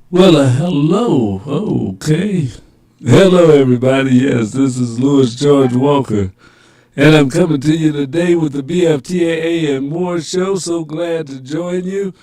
Well, hello. Okay. Hello, everybody. Yes, this is Louis George Walker, and I'm coming to you today with the BFTAA and more show. So glad to join you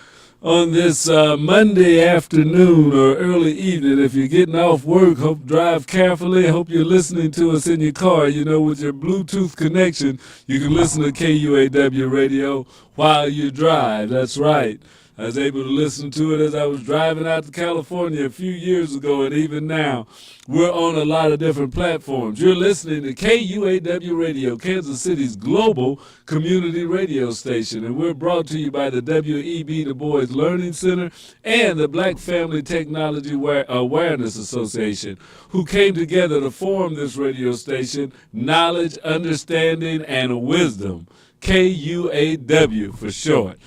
on this Monday afternoon or early evening. If you're getting off work, hope drive carefully. Hope you're listening to us in your car. You know, with your Bluetooth connection, you can listen to KUAW radio while you drive. That's right. I was able to listen to it as I was driving out to California a few years ago, and even now, we're on a lot of different platforms. You're listening to KUAW Radio, Kansas City's global community radio station, and we're brought to you by the WEB Du Bois Learning Center and the Black Family Technology Awareness Association, who came together to form this radio station, Knowledge, Understanding, and Wisdom, KUAW for short.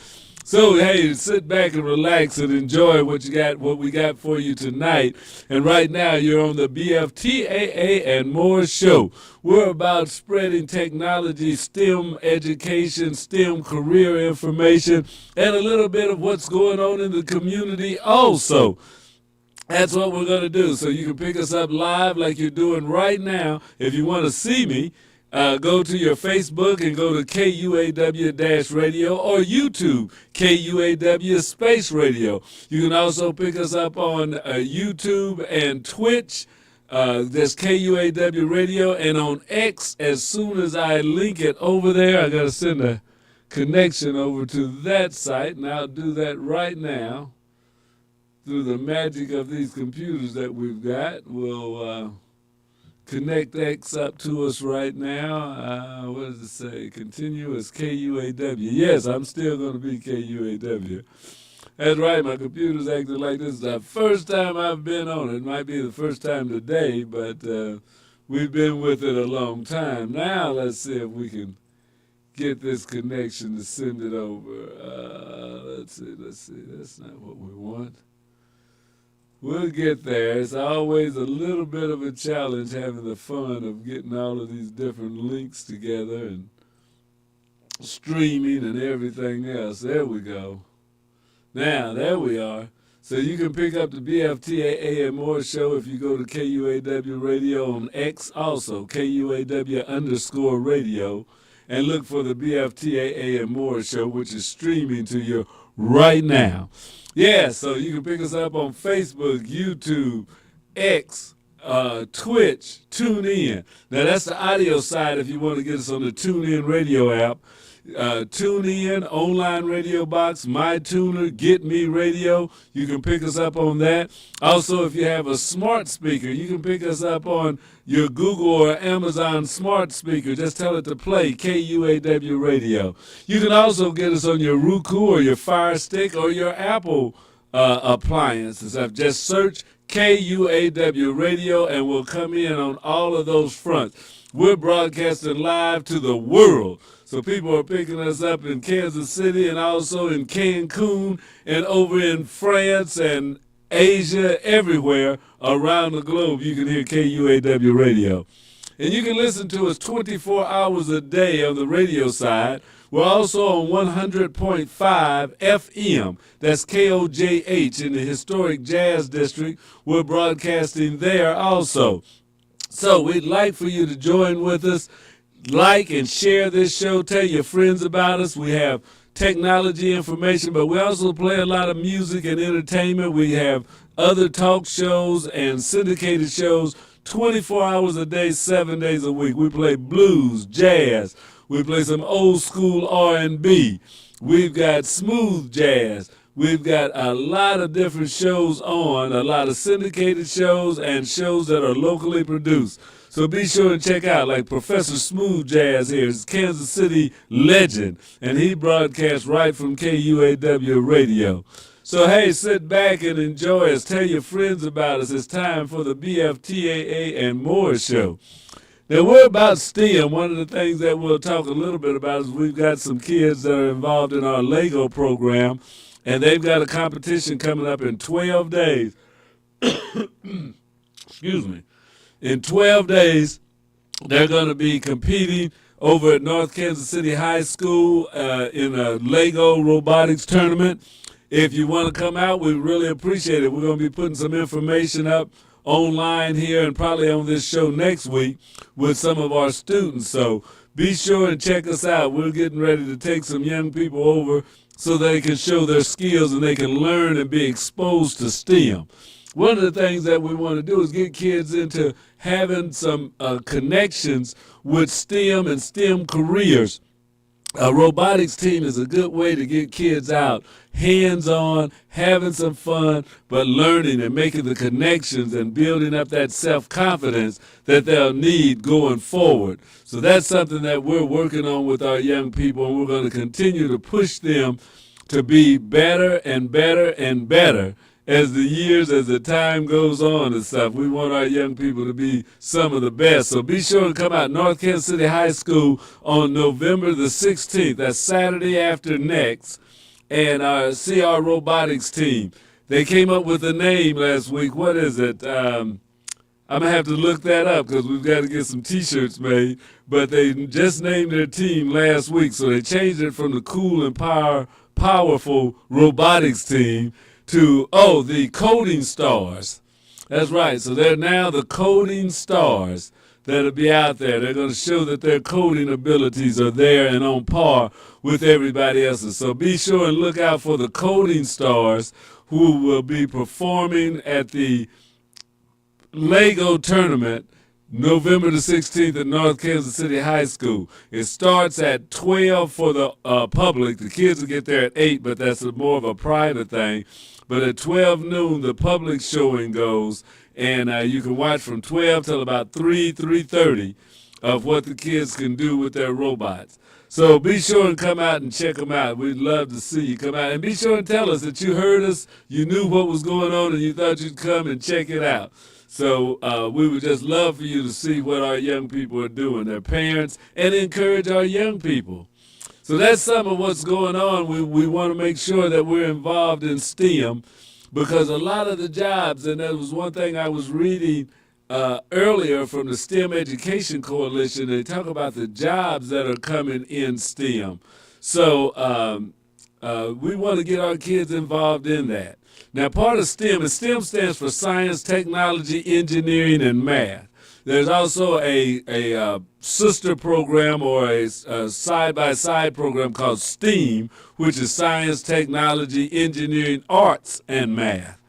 So, hey, sit back and relax and enjoy what we got for you tonight. And right now, you're on the BFTAA and more show. We're about spreading technology, STEM education, STEM career information, and a little bit of what's going on in the community also. That's what we're going to do. So you can pick us up live like you're doing right now. If you want to see me, go to your Facebook and go to KUAW-radio or YouTube, KUAW Space Radio. You can also pick us up on YouTube and Twitch. There's KUAW Radio, and on X, as soon as I link it over there, I got to send a connection over to that site, and I'll do that right now. Through the magic of these computers that we've got, we'll connect X up to us right now. What does it say? Continue as KUAW. Yes, I'm still going to be KUAW. That's right, my computer's acting like this is the first time I've been on it. It might be the first time today, but we've been with it a long time. Now let's see if we can get this connection to send it over. Let's see. That's not what we want. We'll get there. It's always a little bit of a challenge having the fun of getting all of these different links together and streaming and everything else. There we go. Now, there we are. So you can pick up the BFTAA and more show if you go to KUAW Radio on X also, KUAW_radio, and look for the BFTAA and more show, which is streaming to you right now. Yeah, so you can pick us up on Facebook, YouTube, X, Twitch, TuneIn. Now, that's the audio side if you want to get us on the TuneIn radio app. TuneIn, online radio box, MyTuner, Get Me Radio. You can pick us up on that. Also, if you have a smart speaker, you can pick us up on your Google or Amazon smart speaker. Just tell it to play KUAW Radio. You can also get us on your Roku or your Fire Stick or your Apple appliances. Just search KUAW Radio and we'll come in on all of those fronts. We're broadcasting live to the world. So people are picking us up in Kansas City and also in Cancun and over in France and Asia, everywhere around the globe. You can hear KUAW Radio. And you can listen to us 24 hours a day on the radio side. We're also on 100.5 FM. That's KOJH in the historic Jazz District. We're broadcasting there also. So we'd like for you to join with us. Like and share this show. Tell your friends about us. We have technology information, but we also play a lot of music and entertainment. We have other talk shows and syndicated shows 24 hours a day, 7 days a week. We play blues, jazz. We play some old school R&B. We've got smooth jazz. We've got a lot of different shows on, a lot of syndicated shows and shows that are locally produced. So be sure and check out, like Professor Smooth Jazz here is Kansas City legend, and he broadcasts right from KUAW radio. So hey, sit back and enjoy us. Tell your friends about us. It's time for the BFTAA and More show. Now we're about STEM. One of the things that we'll talk a little bit about is we've got some kids that are involved in our Lego program, and they've got a competition coming up in 12 days. Excuse me. In 12 days, they're going to be competing over at North Kansas City High School in a Lego robotics tournament. If you want to come out, we really appreciate it. We're going to be putting some information up online here and probably on this show next week with some of our students. So be sure and check us out. We're getting ready to take some young people over so they can show their skills and they can learn and be exposed to STEM. One of the things that we want to do is get kids into having some connections with STEM and STEM careers. A robotics team is a good way to get kids out, hands-on, having some fun, but learning and making the connections and building up that self-confidence that they'll need going forward. So that's something that we're working on with our young people, and we're going to continue to push them to be better and better and better as the time goes on and stuff. We want our young people to be some of the best. So be sure to come out North Kansas City High School on November the 16th. That's Saturday after next. And see our robotics team. They came up with a name last week. What is it? I'm going to have to look that up because we've got to get some T-shirts made. But they just named their team last week. So they changed it from the Cool and Powerful Robotics Team to, the Coding Stars. That's right. So they're now the Coding Stars that'll be out there. They're going to show that their coding abilities are there and on par with everybody else's. So be sure and look out for the Coding Stars who will be performing at the Lego tournament November the 16th at North Kansas City High School. It starts at 12 for the public. The kids will get there at 8, but that's more of a private thing. But at 12 noon, the public showing goes, and you can watch from 12 till about 3:30 of what the kids can do with their robots. So be sure and come out and check them out. We'd love to see you come out. And be sure and tell us that you heard us, you knew what was going on, and you thought you'd come and check it out. So we would just love for you to see what our young people are doing, their parents, and encourage our young people. So that's some of what's going on. We want to make sure that we're involved in STEM because a lot of the jobs, and that was one thing I was reading earlier from the STEM Education Coalition, they talk about the jobs that are coming in STEM. So we want to get our kids involved in that. Now, part of STEM, and STEM stands for Science, Technology, Engineering, and Math. There's also a sister program or a side-by-side program called STEAM, which is Science, Technology, Engineering, Arts, and Math.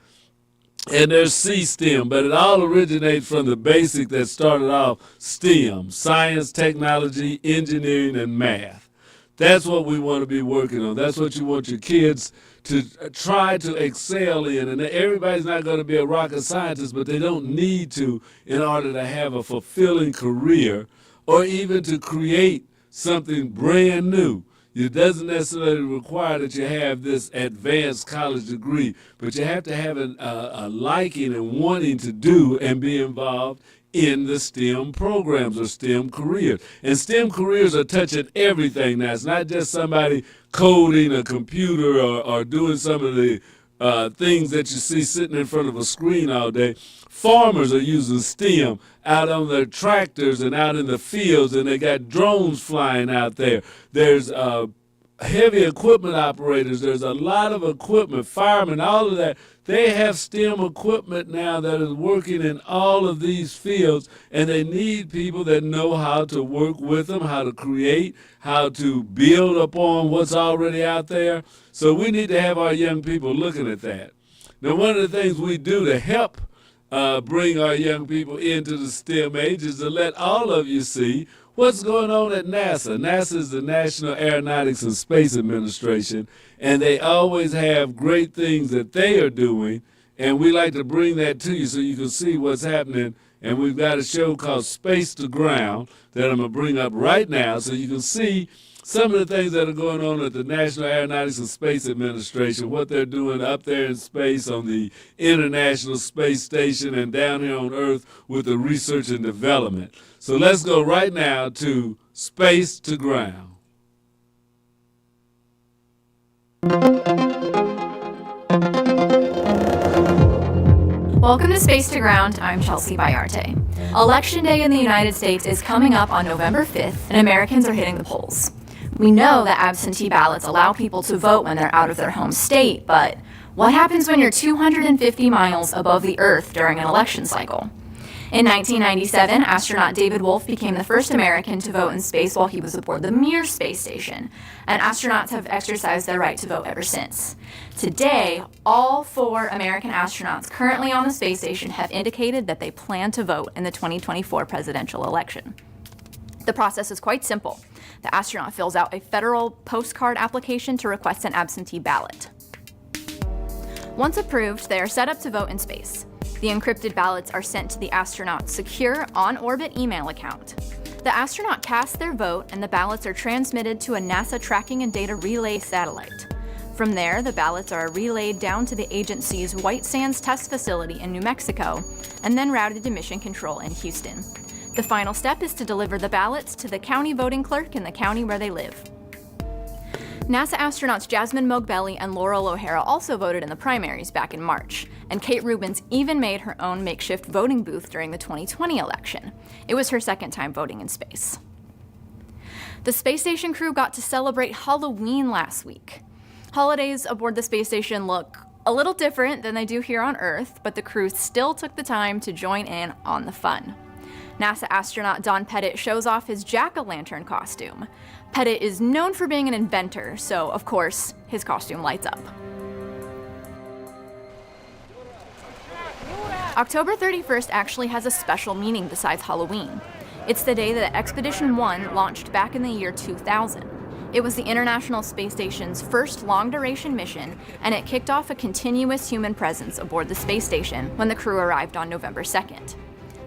And there's C-STEM, but it all originates from the basic that started off STEM, Science, Technology, Engineering, and Math. That's what we want to be working on. That's what you want your kids to try to excel in. And everybody's not going to be a rocket scientist, but they don't need to in order to have a fulfilling career or even to create something brand new. It doesn't necessarily require that you have this advanced college degree, but you have to have a liking and wanting to do and be involved in the STEM programs or STEM careers. And STEM careers are touching everything now. It's not just somebody coding a computer or doing some of the things that you see sitting in front of a screen all day. Farmers are using STEM out on their tractors and out in the fields, and they got drones flying out there. There's heavy equipment operators. There's a lot of equipment, firemen, all of that. They have STEM equipment now that is working in all of these fields, and they need people that know how to work with them, how to create, how to build upon what's already out there. So we need to have our young people looking at that. Now, one of the things we do to help bring our young people into the STEM ages to let all of you see what's going on at NASA. NASA is the National Aeronautics and Space Administration, and they always have great things that they are doing, and we like to bring that to you so you can see what's happening. And we've got a show called Space to Ground that I'm going to bring up right now so you can see some of the things that are going on at the National Aeronautics and Space Administration, what they're doing up there in space on the International Space Station and down here on Earth with the research and development. So let's go right now to Space to Ground. Welcome to Space to Ground. I'm Chelsea Bayarte. Election Day in the United States is coming up on November 5th, and Americans are hitting the polls. We know that absentee ballots allow people to vote when they're out of their home state, but what happens when you're 250 miles above the Earth during an election cycle? In 1997, astronaut David Wolf became the first American to vote in space while he was aboard the Mir space station, and astronauts have exercised their right to vote ever since. Today, all 4 American astronauts currently on the space station have indicated that they plan to vote in the 2024 presidential election. The process is quite simple. The astronaut fills out a federal postcard application to request an absentee ballot. Once approved, they are set up to vote in space. The encrypted ballots are sent to the astronaut's secure on-orbit email account. The astronaut casts their vote, and the ballots are transmitted to a NASA tracking and data relay satellite. From there, the ballots are relayed down to the agency's White Sands test facility in New Mexico, and then routed to Mission Control in Houston. The final step is to deliver the ballots to the county voting clerk in the county where they live. NASA astronauts Jasmine Mogbelli and Laurel O'Hara also voted in the primaries back in March, and Kate Rubins even made her own makeshift voting booth during the 2020 election. It was her second time voting in space. The space station crew got to celebrate Halloween last week. Holidays aboard the space station look a little different than they do here on Earth, but the crew still took the time to join in on the fun. NASA astronaut Don Pettit shows off his jack-o'-lantern costume. Pettit is known for being an inventor, so of course, his costume lights up. October 31st actually has a special meaning besides Halloween. It's the day that Expedition 1 launched back in the year 2000. It was the International Space Station's first long-duration mission, and it kicked off a continuous human presence aboard the space station when the crew arrived on November 2nd.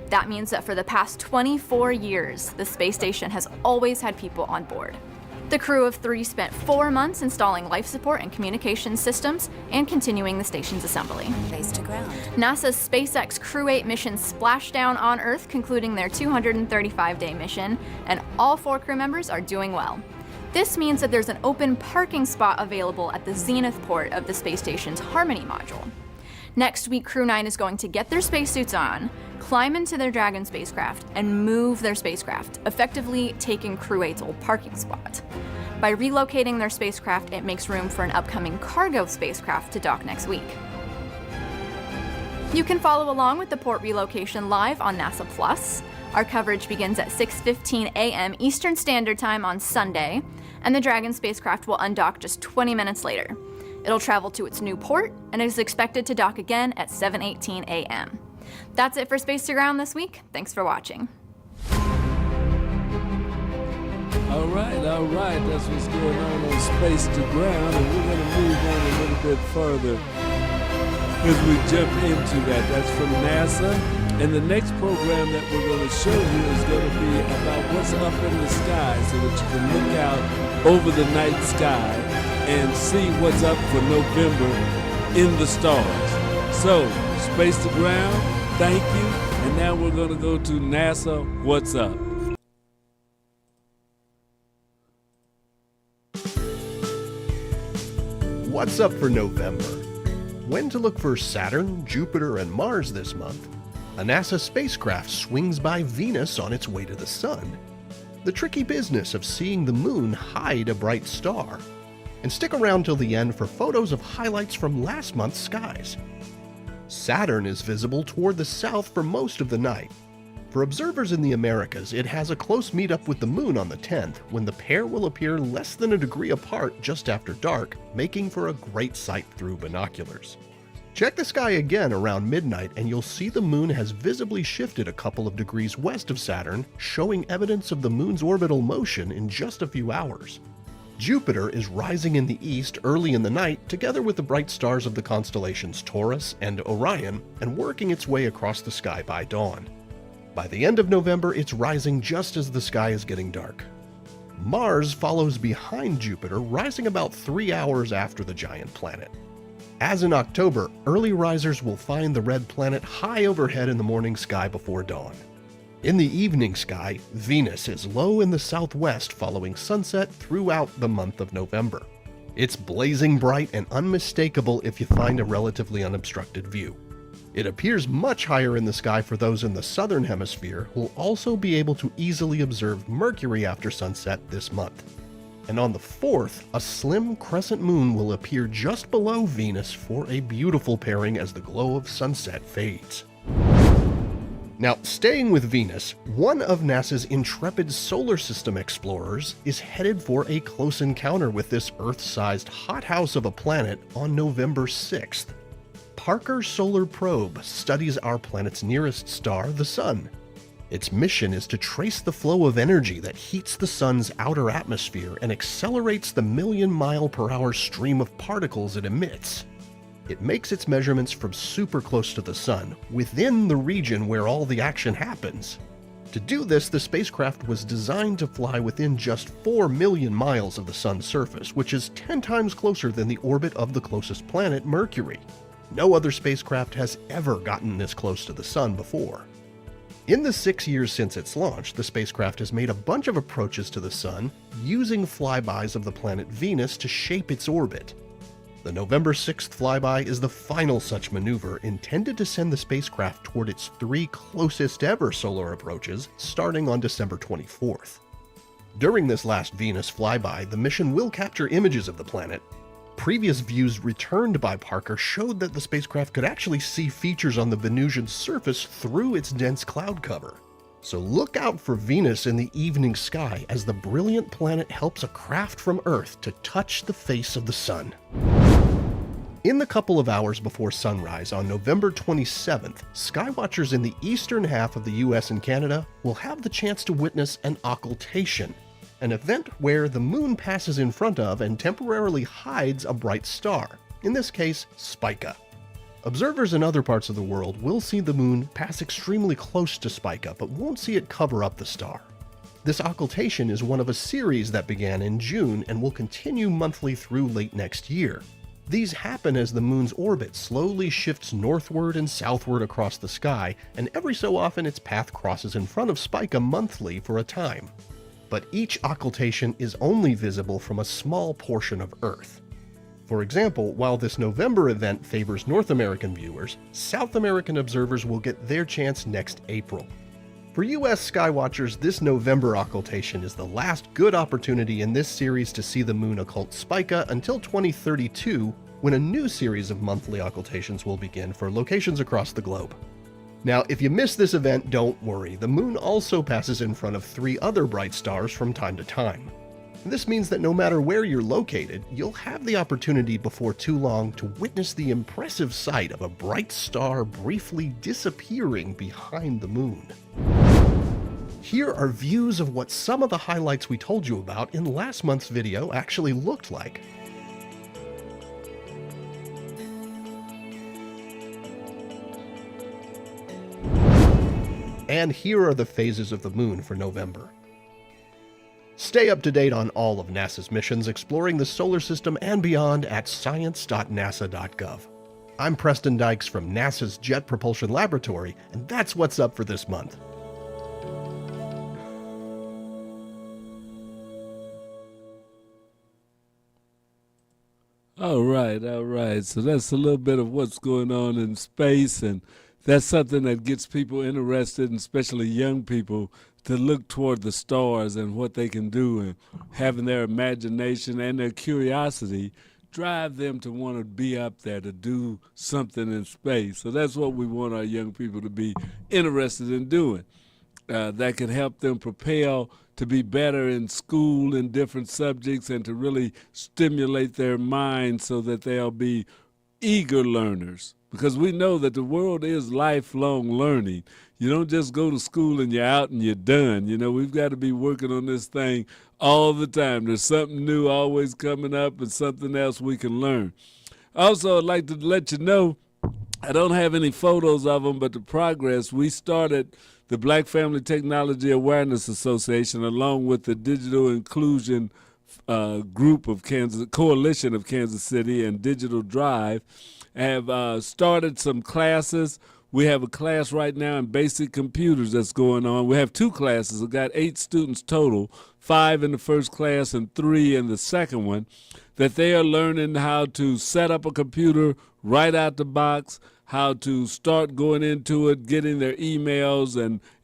That means that for the past 24 years, the space station has always had people on board. The crew of 3 spent 4 months installing life support and communication systems and continuing the station's assembly. Space to Ground. NASA's SpaceX Crew 8 mission splashed down on Earth, concluding their 235-day mission, and all 4 crew members are doing well. This means that there's an open parking spot available at the Zenith port of the space station's Harmony module. Next week, Crew 9 is going to get their spacesuits on, climb into their Dragon spacecraft, and move their spacecraft, effectively taking Crew 8's old parking spot. By relocating their spacecraft, it makes room for an upcoming cargo spacecraft to dock next week. You can follow along with the port relocation live on NASA Plus. Our coverage begins at 6:15 a.m. Eastern Standard Time on Sunday, and the Dragon spacecraft will undock just 20 minutes later. It'll travel to its new port and is expected to dock again at 7:18 a.m. That's it for Space to Ground this week. Thanks for watching. All right, that's what's going on Space to Ground, and we're going to move on a little bit further as we jump into that. That's from NASA, and the next program that we're going to show you is going to be about what's up in the sky so that you can look out over the night sky and see what's up for November in the stars. So, Space to Ground, thank you, and now we're going to go to NASA What's Up. What's up for November? When to look for Saturn, Jupiter, and Mars this month? A NASA spacecraft swings by Venus on its way to the Sun. The tricky business of seeing the Moon hide a bright star. And stick around till the end for photos of highlights from last month's skies. Saturn is visible toward the south for most of the night. For observers in the Americas, it has a close meetup with the Moon on the 10th, when the pair will appear less than a degree apart just after dark, making for a great sight through binoculars. Check the sky again around midnight and you'll see the moon has visibly shifted a couple of degrees west of Saturn, showing evidence of the moon's orbital motion in just a few hours. Jupiter is rising in the east early in the night together with the bright stars of the constellations Taurus and Orion and working its way across the sky by dawn. By the end of November, it's rising just as the sky is getting dark. Mars follows behind Jupiter, rising about 3 hours after the giant planet. As in October, early risers will find the red planet high overhead in the morning sky before dawn. In the evening sky, Venus is low in the southwest following sunset throughout the month of November. It's blazing bright and unmistakable if you find a relatively unobstructed view. It appears much higher in the sky for those in the southern hemisphere who will also be able to easily observe Mercury after sunset this month. And on the 4th, a slim crescent moon will appear just below Venus for a beautiful pairing as the glow of sunset fades. Now, staying with Venus, one of NASA's intrepid solar system explorers is headed for a close encounter with this Earth-sized hothouse of a planet on November 6th. Parker's solar probe studies our planet's nearest star, the Sun. Its mission is to trace the flow of energy that heats the Sun's outer atmosphere and accelerates the million-mile-per-hour stream of particles it emits. It makes its measurements from super close to the Sun, within the region where all the action happens. To do this, the spacecraft was designed to fly within just 4 million miles of the Sun's surface, which is 10 times closer than the orbit of the closest planet, Mercury. No other spacecraft has ever gotten this close to the Sun before. In the 6 years since its launch, the spacecraft has made a bunch of approaches to the Sun, using flybys of the planet Venus to shape its orbit. The November 6th flyby is the final such maneuver intended to send the spacecraft toward its 3 closest ever solar approaches, starting on December 24th. During this last Venus flyby, the mission will capture images of the planet. Previous views returned by Parker showed that the spacecraft could actually see features on the Venusian surface through its dense cloud cover. So look out for Venus in the evening sky as the brilliant planet helps a craft from Earth to touch the face of the Sun. In the couple of hours before sunrise on November 27th, skywatchers in the eastern half of the US and Canada will have the chance to witness an occultation, an event where the moon passes in front of and temporarily hides a bright star, in this case, Spica. Observers in other parts of the world will see the moon pass extremely close to Spica, but won't see it cover up the star. This occultation is one of a series that began in June and will continue monthly through late next year. These happen as the moon's orbit slowly shifts northward and southward across the sky, and every so often its path crosses in front of Spica monthly for a time. But each occultation is only visible from a small portion of Earth. For example, while this November event favors North American viewers, South American observers will get their chance next April. For US skywatchers, this November occultation is the last good opportunity in this series to see the moon occult Spica until 2032, when a new series of monthly occultations will begin for locations across the globe. Now, if you miss this event, don't worry. The moon also passes in front of 3 other bright stars from time to time. This means that no matter where you're located, you'll have the opportunity before too long to witness the impressive sight of a bright star briefly disappearing behind the moon. Here are views of what some of the highlights we told you about in last month's video actually looked like. And here are the phases of the moon for November. Stay up to date on all of NASA's missions exploring the solar system and beyond at science.nasa.gov. I'm Preston Dykes from NASA's Jet Propulsion Laboratory, and that's what's up for this month. All right. So that's a little bit of what's going on in space, and that's something that gets people interested, and especially young people, to look toward the stars and what they can do, and having their imagination and their curiosity drive them to want to be up there to do something in space. So that's what we want our young people to be interested in doing. That can help them propel to be better in school in different subjects and to really stimulate their minds so that they'll be eager learners, because we know that the world is lifelong learning. You don't just go to school and you're out and you're done. We've got to be working on this thing all the time. There's something new always coming up and something else we can learn. Also, I'd like to let you know, I don't have any photos of them, but the progress. We started the Black Family Technology Awareness Association along with the Digital Inclusion group of Coalition of Kansas City and Digital Drive, have started some classes. We have a class right now in basic computers that's going on. We have 2 classes. We've got 8 students total, 5 in the first class and 3 in the second one, that they are learning how to set up a computer right out the box, how to start going into it, getting their emails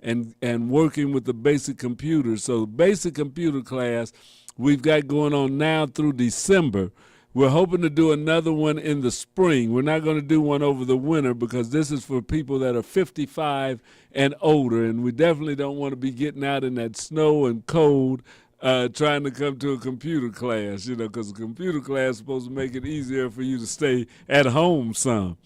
and working with the basic computers. So basic computer class we've got going on now through December. We're hoping to do another one in the spring. We're not going to do one over the winter because this is for people that are 55 and older, and we definitely don't want to be getting out in that snow and cold trying to come to a computer class, because a computer class is supposed to make it easier for you to stay at home some.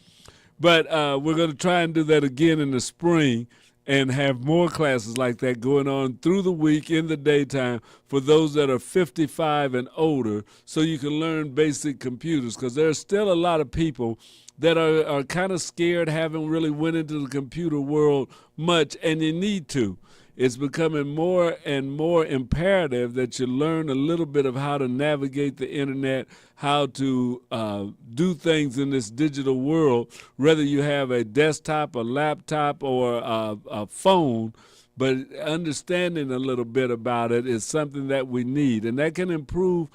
But we're going to try and do that again in the spring and have more classes like that going on through the week in the daytime for those that are 55 and older, so you can learn basic computers, because there are still a lot of people that are kind of scared, haven't really went into the computer world much, and you need to. It's becoming more and more imperative that you learn a little bit of how to navigate the internet, how to do things in this digital world, whether you have a desktop, a laptop, or a phone. But understanding a little bit about it is something that we need, and that can improve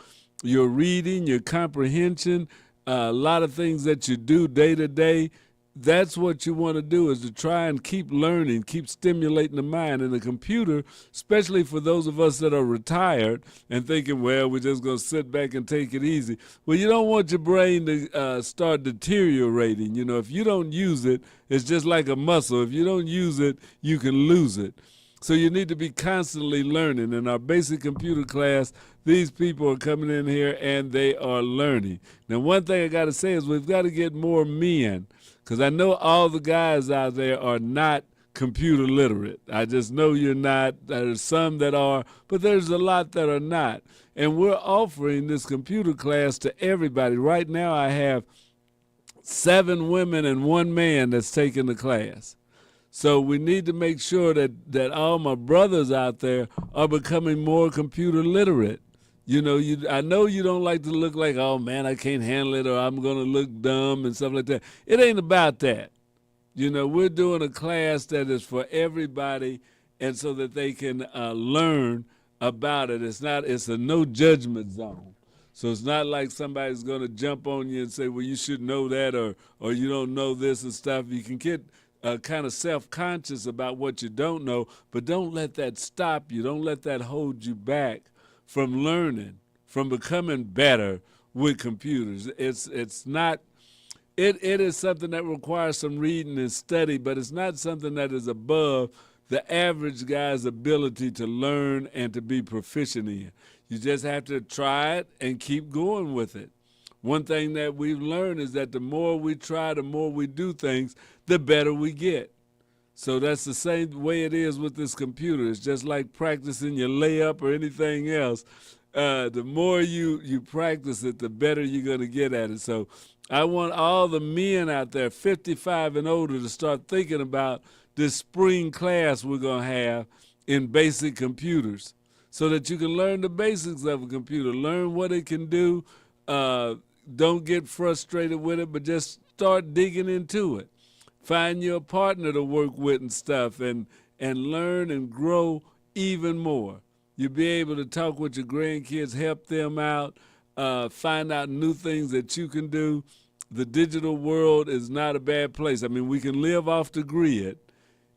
your reading, your comprehension, a lot of things that you do day to day. That's what you want to do, is to try and keep learning, keep stimulating the mind. And the computer, especially for those of us that are retired and thinking, well, we're just going to sit back and take it easy. Well, you don't want your brain to start deteriorating. If you don't use it, it's just like a muscle. If you don't use it, you can lose it. So you need to be constantly learning. In our basic computer class, these people are coming in here and they are learning. Now, one thing I got to say is we've got to get more men, because I know all the guys out there are not computer literate. I just know you're not. There's some that are, but there's a lot that are not. And we're offering this computer class to everybody. Right now I have 7 women and 1 man that's taking the class. So we need to make sure that all my brothers out there are becoming more computer literate. I know you don't like to look like, oh man, I can't handle it, or I'm going to look dumb and stuff like that. It ain't about that. We're doing a class that is for everybody, and so that they can learn about it. It's a no judgment zone. So it's not like somebody's going to jump on you and say, well, you should know that, or you don't know this and stuff. You can get kind of self-conscious about what you don't know, but don't let that stop you. Don't let that hold you back from learning, from becoming better with computers. It is something that requires some reading and study, but it's not something that is above the average guy's ability to learn and to be proficient in. You just have to try it and keep going with it. One thing that we've learned is that the more we try, the more we do things, the better we get. So that's the same way it is with this computer. It's just like practicing your layup or anything else. The more you practice it, the better you're going to get at it. So I want all the men out there, 55 and older, to start thinking about this spring class we're going to have in basic computers, so that you can learn the basics of a computer, learn what it can do. Don't get frustrated with it, but just start digging into it. Find your partner to work with and stuff, and learn and grow even more. You'll be able to talk with your grandkids, help them out, find out new things that you can do. The digital world is not a bad place. I mean, we can live off the grid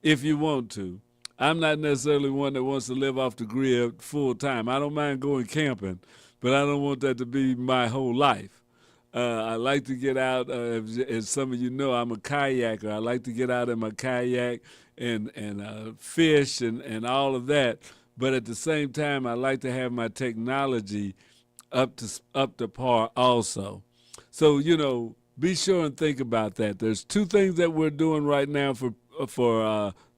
if you want to. I'm not necessarily one that wants to live off the grid full time. I don't mind going camping, but I don't want that to be my whole life. I like to get out, as some of you know, I'm a kayaker. I like to get out in my kayak and fish and all of that. But at the same time, I like to have my technology up to par also. So, be sure and think about that. There's two things that we're doing right now for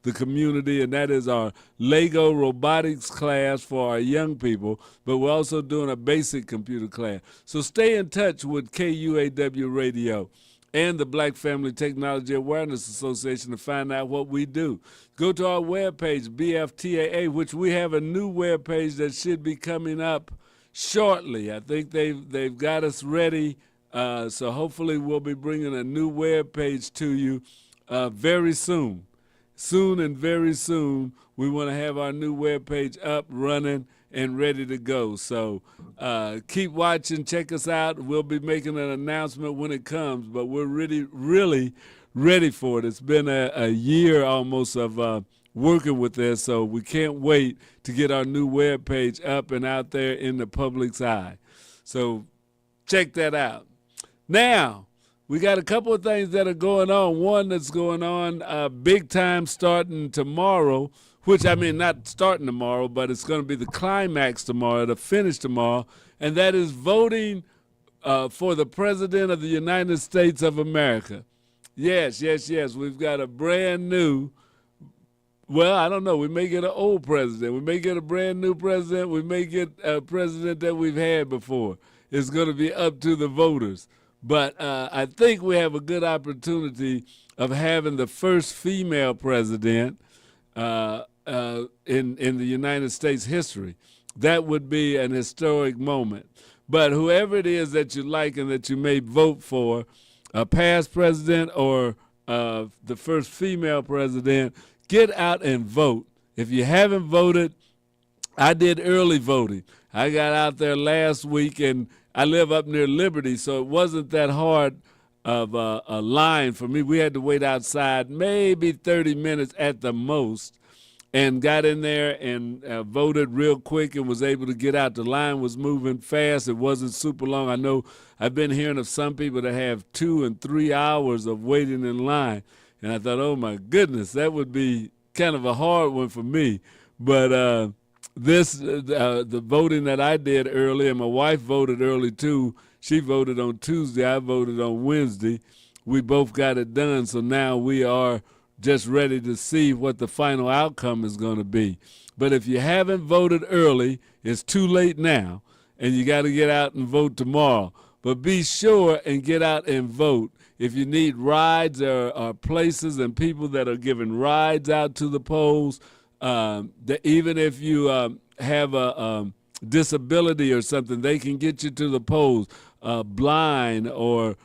the community, and that is our Lego robotics class for our young people, but we're also doing a basic computer class. So stay in touch with KUAW Radio and the Black Family Technology Awareness Association to find out what we do. Go to our webpage, BFTAA, which we have a new webpage that should be coming up shortly. I think they've got us ready, so hopefully we'll be bringing a new webpage to you very soon. Soon and very soon, we want to have our new webpage up, running, and ready to go. So keep watching, check us out. We'll be making an announcement when it comes, but we're really ready for it. It's been a year almost of working with this, so we can't wait to get our new webpage up and out there in the public's eye. So check that out. Now, we got a couple of things that are going on. One that's going on big time starting tomorrow, which I mean not starting tomorrow, but it's going to be the climax tomorrow, the finish tomorrow, and that is voting for the President of the United States of America. Yes. We've got a brand new, well, I don't know, we may get an old president. We may get a brand new president. We may get a president that we've had before. It's going to be up to the voters. But I think we have a good opportunity of having the first female president in the United States history. That would be an historic moment. But whoever it is that you like and that you may vote for, a past president or the first female president, get out and vote. If you haven't voted, I did early voting. I got out there last week, and I live up near Liberty, so it wasn't that hard of a line for me. We had to wait outside maybe 30 minutes at the most, and got in there and voted real quick and was able to get out. The line was moving fast. It wasn't super long. I know I've been hearing of some people that have 2 and 3 hours of waiting in line, and I thought, oh my goodness, that would be kind of a hard one for me. But the voting that I did early, and my wife voted early too. She voted on Tuesday. I voted on Wednesday. We both got it done. So now we are just ready to see what the final outcome is going to be. But if you haven't voted early, it's too late now, and you got to get out and vote tomorrow. But be sure and get out and vote. If you need rides, there are places and people that are giving rides out to the polls. That even if you have a disability or something, they can get you to the polls, blind or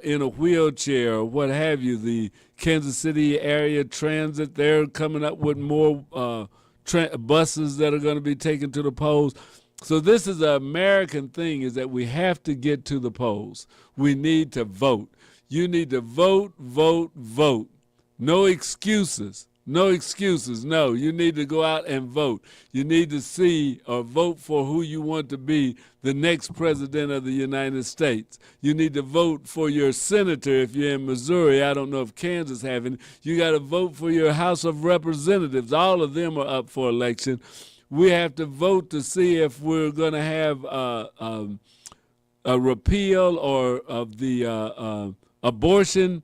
in a wheelchair or what have you. The Kansas City area transit, they're coming up with more buses that are going to be taken to the polls. So this is an American thing, is that we have to get to the polls. We need to vote. You need to vote. No excuses. No excuses. No, you need to go out and vote. You need to see or vote for who you want to be the next president of the United States. You need to vote for your senator if you're in Missouri. I don't know if Kansas have any. You got to vote for your House of Representatives. All of them are up for election. We have to vote to see if we're going to have a repeal or of the abortion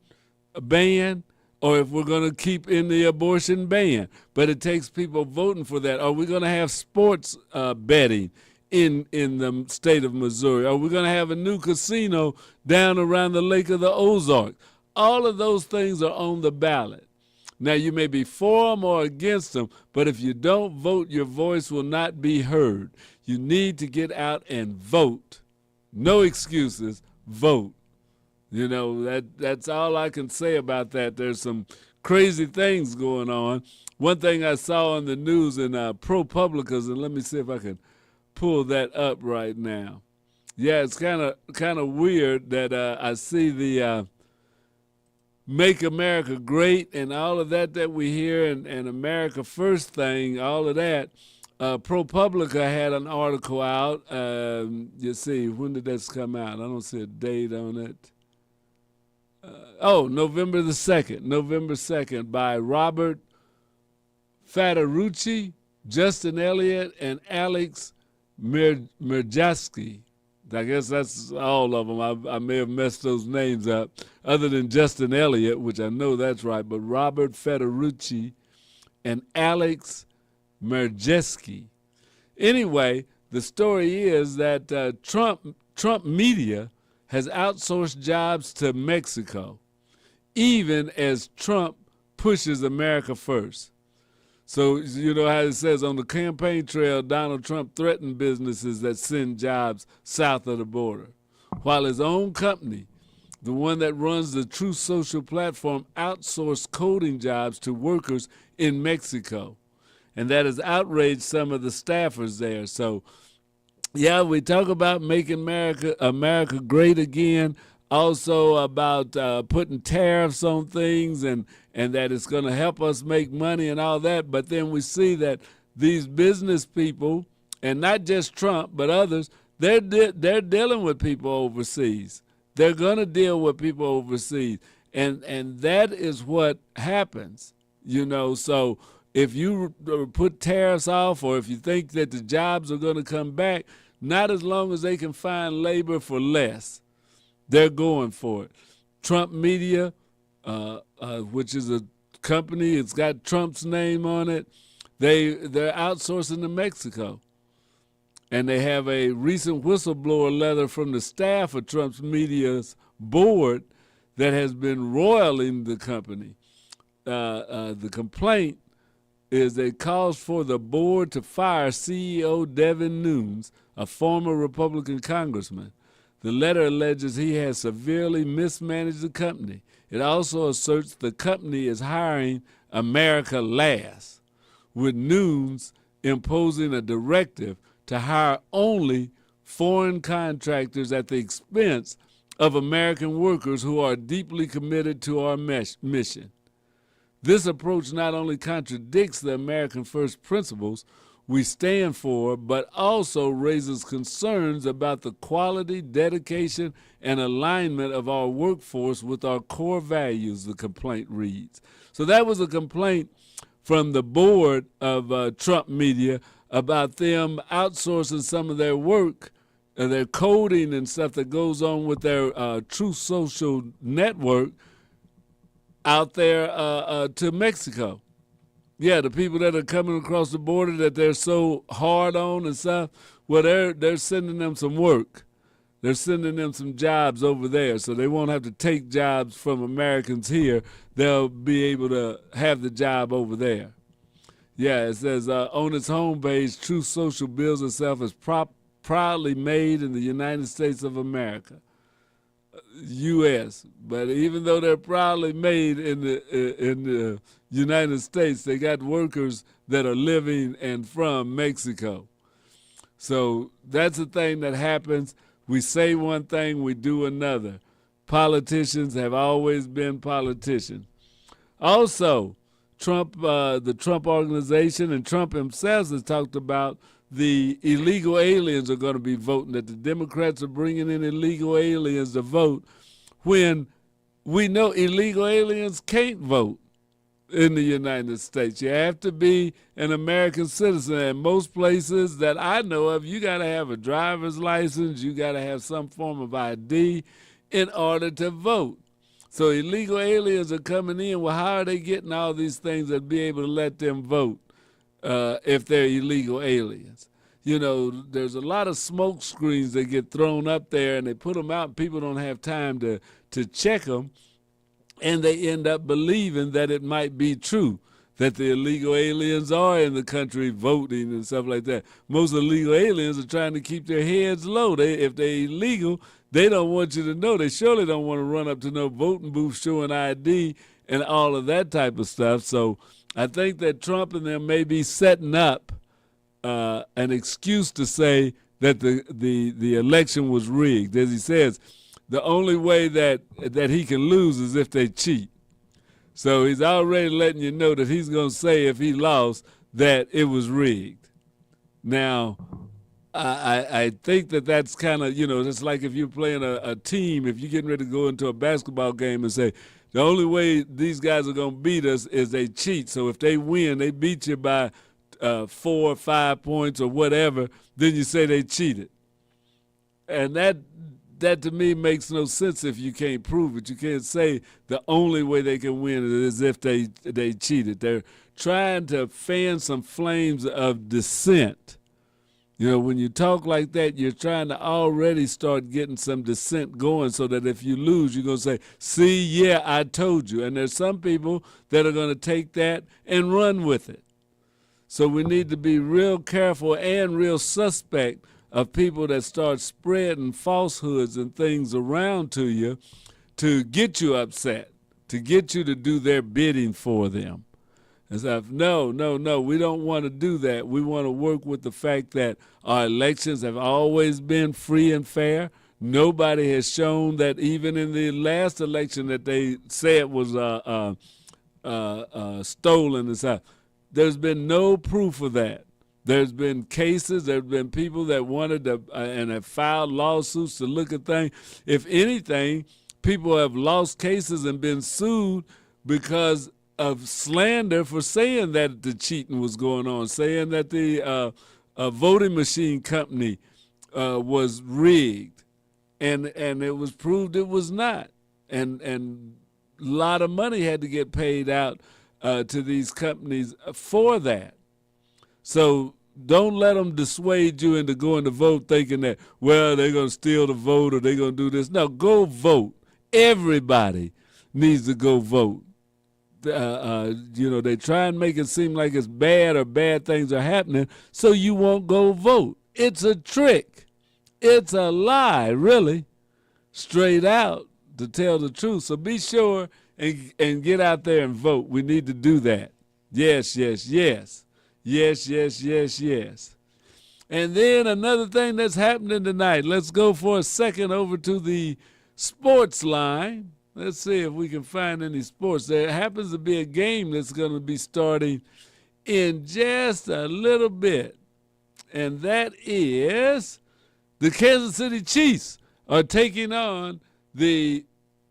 ban, or if we're going to keep in the abortion ban. But it takes people voting for that. Are we going to have sports betting in the state of Missouri? Are we going to have a new casino down around the Lake of the Ozarks? All of those things are on the ballot. Now, you may be for them or against them, but if you don't vote, your voice will not be heard. You need to get out and vote. No excuses, vote. You know, that's all I can say about that. There's some crazy things going on. One thing I saw on the news in ProPublicas, and let me see if I can pull that up right now. Yeah, it's kind of weird that I see the Make America Great and all of that we hear, and America First thing, all of that. ProPublica had an article out. You see, when did this come out? I don't see a date on it. November the 2nd. November 2nd by Robert Federucci, Justin Elliott, and Alex Mirjowski. I guess that's all of them. I may have messed those names up, other than Justin Elliott, which I know that's right, but Robert Federucci and Alex Merjeski. Anyway, the story is that Trump media has outsourced jobs to Mexico, even as Trump pushes America first. So you know how it says on the campaign trail, Donald Trump threatened businesses that send jobs south of the border, while his own company, the one that runs the Truth Social platform, outsourced coding jobs to workers in Mexico. And that has outraged some of the staffers there. So, yeah, we talk about making America great again. Also about putting tariffs on things and that it's going to help us make money and all that. But then we see that these business people, and not just Trump, but others, they're dealing with people overseas. They're going to deal with people overseas. And that is what happens, you know. So if you put tariffs off, or if you think that the jobs are going to come back, not as long as they can find labor for less, they're going for it. Trump Media, which is a company, it's got Trump's name on it. They're outsourcing to Mexico. And they have a recent whistleblower letter from the staff of Trump's Media's board that has been roiling the company. The complaint is it calls for the board to fire CEO Devin Nunes, a former Republican congressman. The letter alleges he has severely mismanaged the company. It also asserts the company is hiring America last, with Nunes imposing a directive to hire only foreign contractors at the expense of American workers who are deeply committed to our mission. This approach not only contradicts the American first principles we stand for, but also raises concerns about the quality, dedication, and alignment of our workforce with our core values, the complaint reads. So that was a complaint from the board of Trump Media about them outsourcing some of their work, their coding and stuff that goes on with their Truth Social network out there to Mexico. Yeah, the people that are coming across the border that they're so hard on and stuff, well, they're sending them some work. They're sending them some jobs over there, so they won't have to take jobs from Americans here. They'll be able to have the job over there. Yeah, it says on its homepage, Truth Social bills itself as proudly made in the United States of America, U.S. But even though they're proudly made in the United States, they got workers that are living and from Mexico. So that's the thing that happens. We say one thing, we do another. Politicians have always been politicians. Also, Trump, the Trump organization, and Trump himself has talked about the illegal aliens are going to be voting, that the Democrats are bringing in illegal aliens to vote, when we know illegal aliens can't vote in the United States. You have to be an American citizen. And most places that I know of, you got to have a driver's license, you got to have some form of ID in order to vote. So illegal aliens are coming in. Well, how are they getting all these things that be able to let them vote if they're illegal aliens? You know, there's a lot of smoke screens that get thrown up there, and they put them out, and people don't have time to check them, and they end up believing that it might be true, that the illegal aliens are in the country voting and stuff like that. Most illegal aliens are trying to keep their heads low. If they're illegal, they don't want you to know. They surely don't want to run up to no voting booth showing ID and all of that type of stuff. So I think that Trump and them may be setting up an excuse to say that the election was rigged. As he says, the only way that he can lose is if they cheat. So he's already letting you know that he's going to say if he lost that it was rigged. Now, I think that's kind of, you know, it's like if you're playing a team, if you're getting ready to go into a basketball game and say, the only way these guys are going to beat us is they cheat. So if they win, they beat you by 4 or 5 points or whatever, then you say they cheated. and that to me makes no sense if you can't prove it. You can't say the only way they can win is if they cheated. They're trying to fan some flames of dissent. You know, when you talk like that, you're trying to already start getting some dissent going so that if you lose, you're going to say, see, yeah, I told you. And there's some people that are going to take that and run with it. So we need to be real careful and real suspect of people that start spreading falsehoods and things around to you to get you upset, to get you to do their bidding for them. And so, no, we don't want to do that. We want to work with the fact that our elections have always been free and fair. Nobody has shown that even in the last election that they said was stolen and stuff. There's been no proof of that. There's been cases, there's been people that wanted to and have filed lawsuits to look at things. If anything, people have lost cases and been sued because of slander for saying that the cheating was going on, saying that the voting machine company was rigged, and it was proved it was not, and a lot of money had to get paid out to these companies for that. So don't let them dissuade you into going to vote thinking that, well, they're going to steal the vote or they're going to do this. No, go vote. Everybody needs to go vote. You know, they try and make it seem like it's bad or bad things are happening so you won't go vote. It's a trick. It's a lie, really, straight out, to tell the truth. So be sure and get out there and vote. We need to do that. Yes, yes, yes. Yes, yes, yes, yes. And then another thing that's happening tonight. Let's go for a second over to the sports line. Let's see if we can find any sports. There happens to be a game that's going to be starting in just a little bit. And that is the Kansas City Chiefs are taking on the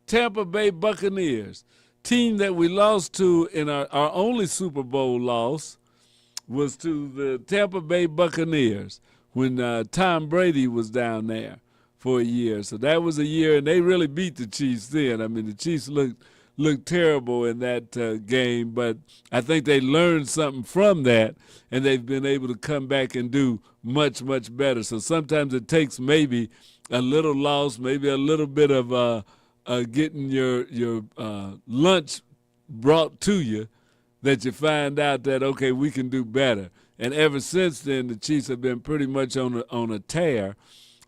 Tampa Bay Buccaneers, team that we lost to in our only Super Bowl loss was to the Tampa Bay Buccaneers when Tom Brady was down there for a year. So that was a year, and they really beat the Chiefs then. I mean, the Chiefs looked terrible in that game, but I think they learned something from that, and they've been able to come back and do much, much better. So sometimes it takes maybe a little loss, maybe a little bit of getting your lunch brought to you, that you find out that, okay, we can do better. And ever since then, the Chiefs have been pretty much on a tear.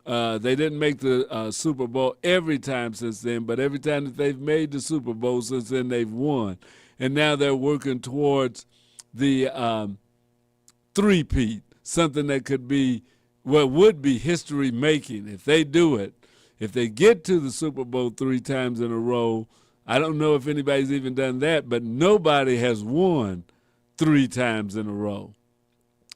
They didn't make the Super Bowl every time since then, but every time that they've made the Super Bowl since then, they've won. And now they're working towards the three-peat, something that could be, well, would be history-making if they do it. If they get to the Super Bowl 3 times in a row, I don't know if anybody's even done that, but nobody has won 3 times in a row.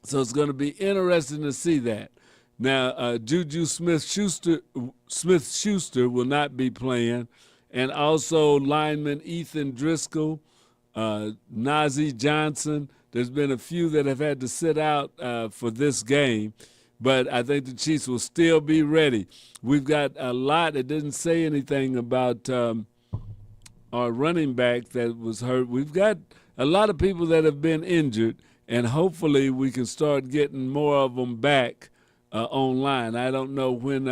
So it's going to be interesting to see that. Now, Juju Smith-Schuster will not be playing, and also lineman Ethan Driscoll, Najee Johnson. There's been a few that have had to sit out for this game, but I think the Chiefs will still be ready. We've got a lot. It didn't say anything about our running back that was hurt. We've got a lot of people that have been injured, and hopefully we can start getting more of them back online. I don't know when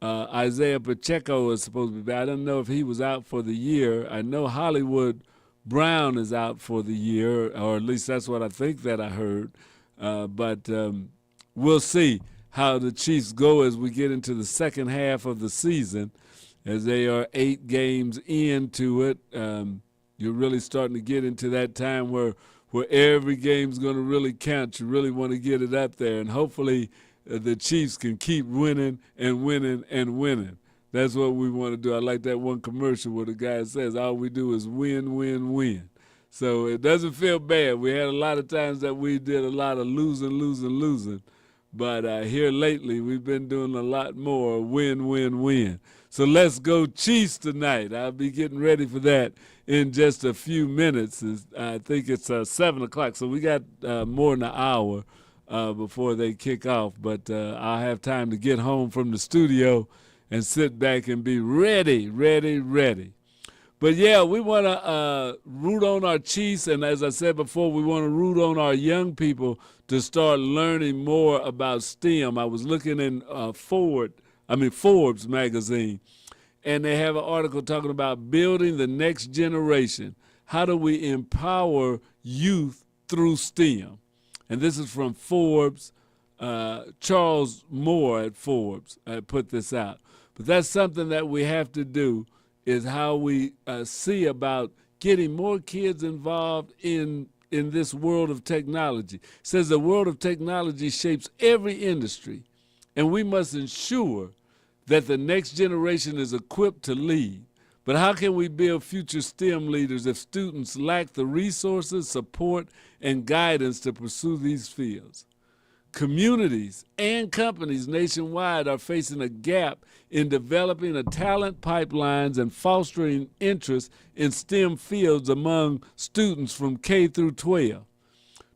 Isaiah Pacheco is supposed to be back. I don't know if he was out for the year. I know Hollywood Brown is out for the year, or at least that's what I think that I heard. But we'll see how the Chiefs go as we get into the second half of the season, as they are 8 games into it. You're really starting to get into that time where every game's going to really count. You really want to get it up there, and hopefully the Chiefs can keep winning and winning and winning. That's what we want to do. I like that one commercial where the guy says all we do is win, win, win. So it doesn't feel bad. We had a lot of times that we did a lot of losing. But here lately, we've been doing a lot more win, win, win. So let's go Chiefs tonight. I'll be getting ready for that in just a few minutes. I think it's 7 o'clock, so we got more than an hour before they kick off. But I'll have time to get home from the studio and sit back and be ready. But yeah, we want to root on our chiefs, and as I said before, we want to root on our young people to start learning more about STEM. I was looking in Forbes magazine, and they have an article talking about building the next generation. How do we empower youth through STEM? And this is from Forbes. Charles Moore at Forbes put this out. But that's something that we have to do, is how we see about getting more kids involved in this world of technology. It says the world of technology shapes every industry, and we must ensure that the next generation is equipped to lead. But how can we build future STEM leaders if students lack the resources, support, and guidance to pursue these fields? Communities and companies nationwide are facing a gap in developing a talent pipelines and fostering interest in STEM fields among students from K through 12.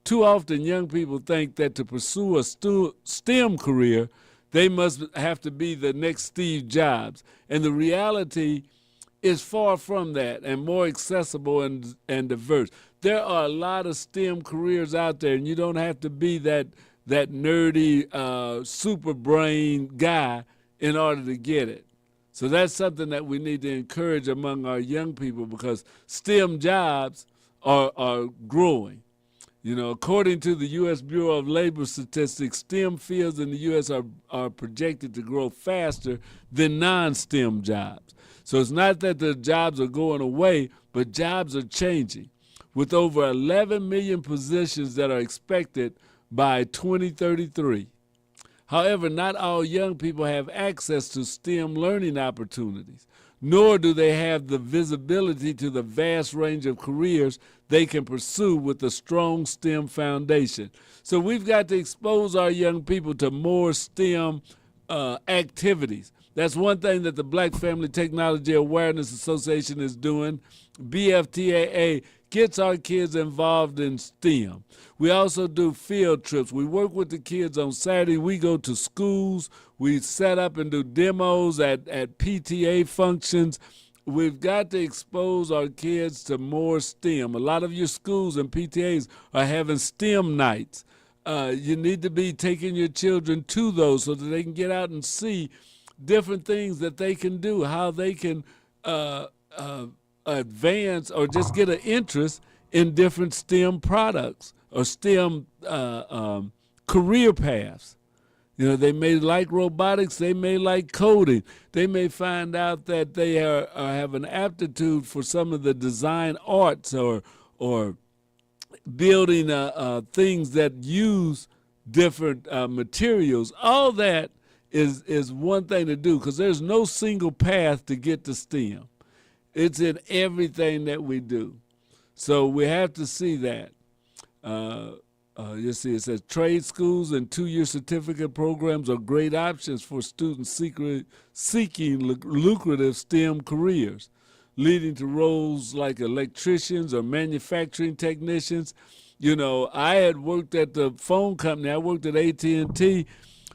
Too often, young people think that to pursue a STEM career, they must have to be the next Steve Jobs. And the reality is far from that, and more accessible and diverse. There are a lot of STEM careers out there, and you don't have to be that nerdy super brain guy in order to get it. So that's something that we need to encourage among our young people, because STEM jobs are growing. You know, according to the U.S. Bureau of Labor Statistics, STEM fields in the U.S. are projected to grow faster than non-STEM jobs. So it's not that the jobs are going away, but jobs are changing, with over 11 million positions that are expected by 2033. However, not all young people have access to STEM learning opportunities, nor do they have the visibility to the vast range of careers they can pursue with a strong STEM foundation. So we've got to expose our young people to more STEM activities. That's one thing that the Black Family Technology Awareness Association is doing. BFTAA gets our kids involved in STEM. We also do field trips. We work with the kids on Saturday. We go to schools. We set up and do demos at PTA functions. We've got to expose our kids to more STEM. A lot of your schools and PTAs are having STEM nights. You need to be taking your children to those so that they can get out and see different things that they can do, how they can advance or just get an interest in different STEM products or STEM career paths. You know, they may like robotics, they may like coding. They may find out that they have an aptitude for some of the design arts or building things that use different materials. All that is one thing to do, because there's no single path to get to STEM. It's in everything that we do. So we have to see that. You see, it says trade schools and 2-year certificate programs are great options for students seeking lucrative STEM careers, leading to roles like electricians or manufacturing technicians. You know, I had worked at the phone company. I worked at AT&T,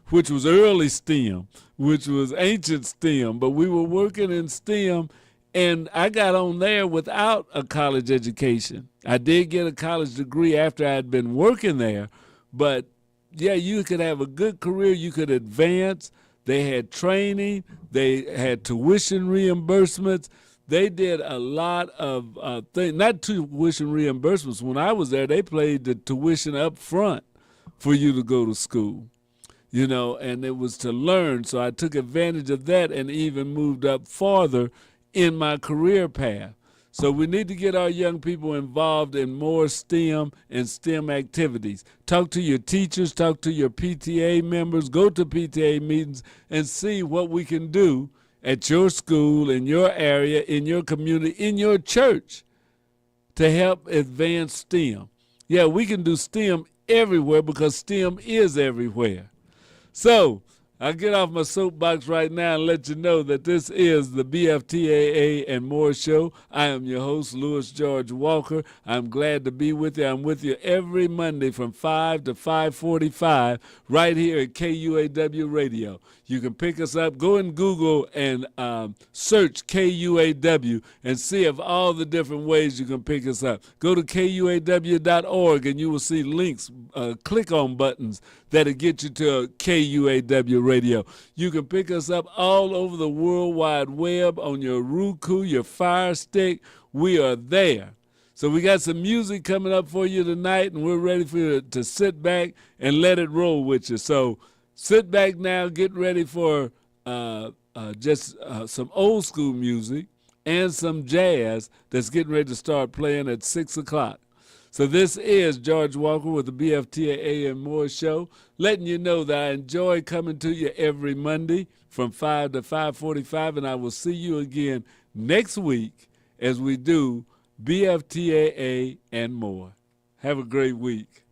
which was early STEM, which was ancient STEM, but we were working in STEM, and I got on there without a college education. I did get a college degree after I had been working there, but yeah, you could have a good career, you could advance. They had training, they had tuition reimbursements. They did a lot of things, not tuition reimbursements. When I was there, they paid the tuition up front for you to go to school. You know, and it was to learn. So I took advantage of that and even moved up farther in my career path. So we need to get our young people involved in more STEM and STEM activities. Talk to your teachers, talk to your PTA members, go to PTA meetings and see what we can do at your school, in your area, in your community, in your church to help advance STEM. Yeah, we can do STEM everywhere because STEM is everywhere. So I'll get off my soapbox right now and let you know that this is the BFTAA and More Show. I am your host, Louis George Walker. I'm glad to be with you. I'm with you every Monday from 5 to 5:45 right here at KUAW Radio. You can pick us up. Go in Google and search KUAW and see of all the different ways you can pick us up. Go to KUAW.org and you will see links, click on buttons that'll get you to KUAW Radio. You can pick us up all over the World Wide Web on your Roku, your Fire Stick. We are there. So we got some music coming up for you tonight, and we're ready for you to sit back and let it roll with you. So sit back now, get ready for just some old school music and some jazz that's getting ready to start playing at 6 o'clock. So this is George Walker with the BFTAA and More Show, letting you know that I enjoy coming to you every Monday from 5 to 5:45, and I will see you again next week as we do BFTAA and more. Have a great week.